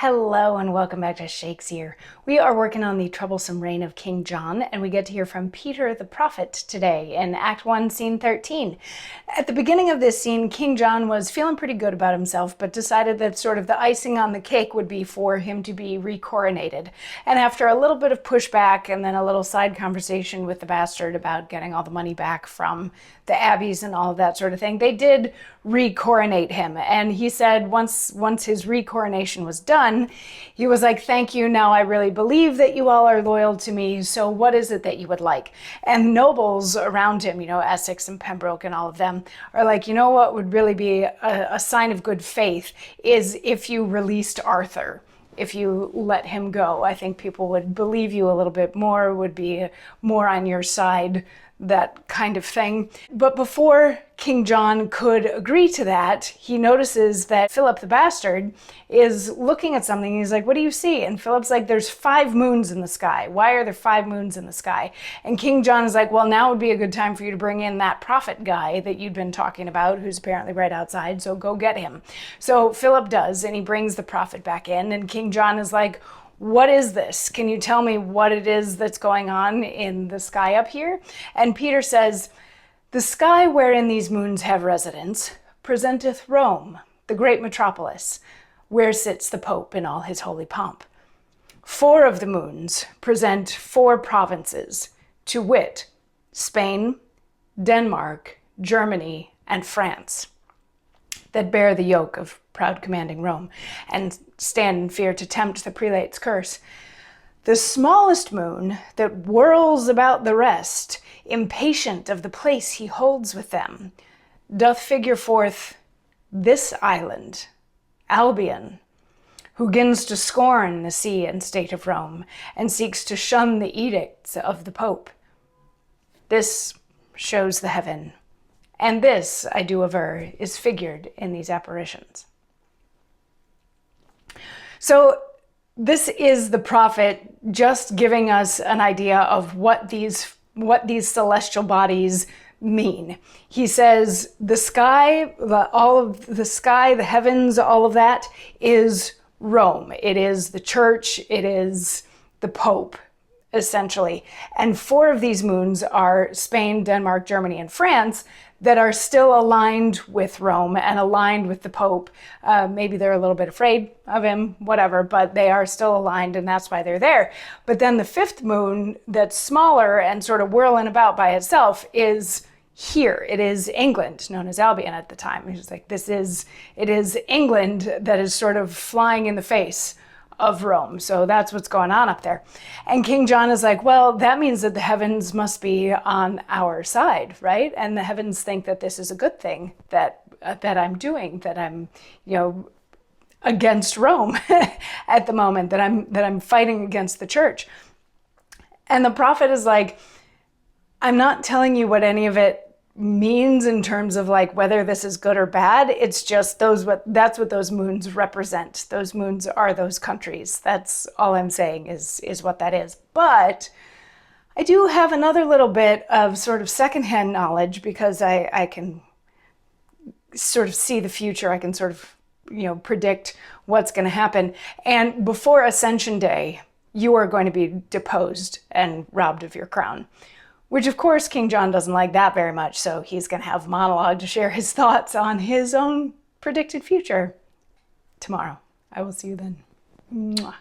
Hello and welcome back to Shakesyear. We are working on the troublesome reign of King John, and we get to hear from Peter the prophet today in Act 1, Scene 13. At the beginning of this scene, King John was feeling pretty good about himself, but decided that sort of the icing on the cake would be for him to be recoronated. And after a little bit of pushback and then a little side conversation with the bastard about getting all the money back from the abbeys and all of that sort of thing, they did recoronate him. And he said once his recoronation was done, he was like, "Thank you, now I really believe that you all are loyal to me, so what is it that you would like?" And nobles around him, Essex and Pembroke and all of them, are like, what would really be a sign of good faith is if you released Arthur. If you let him go, I think people would believe you a little bit more, would be more on your side, that kind of thing. But before King John could agree to that, he notices that Philip the bastard is looking at something. He's like, "What do you see?" And Philip's like, "There's 5 moons in the sky. Why are there 5 moons in the sky?" And King John is like, "Well, now would be a good time for you to bring in that prophet guy that you'd been talking about, who's apparently right outside, so go get him." So Philip does, and he brings the prophet back in, and King John is like, "What is this? Can you tell me what it is that's going on in the sky up here?" And Peter says, "The sky wherein these moons have residence presenteth Rome, the great metropolis, where sits the Pope in all his holy pomp. 4 of the moons present 4 provinces, to wit, Spain, Denmark, Germany, and France, that bear the yoke of proud commanding Rome, and stand in fear to tempt the prelate's curse. The smallest moon that whirls about the rest, impatient of the place he holds with them, doth figure forth this island, Albion, who gins to scorn the see and state of Rome, and seeks to shun the edicts of the Pope. This shows the heaven, and this, I do aver, is figured in these apparitions." So this is the prophet just giving us an idea of what these celestial bodies mean. He says the sky, the sky, the heavens, all of that is Rome. It is the church. It is the Pope, essentially. And 4 of these moons are Spain, Denmark, Germany, and France, that are still aligned with Rome and aligned with the Pope. Maybe they're a little bit afraid of him, whatever, but they are still aligned, and that's why they're there. But then the 5th moon, that's smaller and sort of whirling about by itself, is here. It is England, known as Albion at the time. He's like, it is England that is sort of flying in the face of Rome. So that's what's going on up there. And King John is like, "Well, that means that the heavens must be on our side, right? And the heavens think that this is a good thing that I'm doing, that I'm, against Rome at the moment, that I'm fighting against the church." And the prophet is like, "I'm not telling you what any of it means in terms of like whether this is good or bad. It's just that's what those moons represent. Those moons are those countries. That's all I'm saying is what that is. But I do have another little bit of sort of secondhand knowledge, because I can sort of see the future. I can sort of, predict what's going to happen. And before Ascension Day, you are going to be deposed and robbed of your crown." Which, of course, King John doesn't like that very much, so he's going to have a monologue to share his thoughts on his own predicted future tomorrow. I will see you then. Mwah.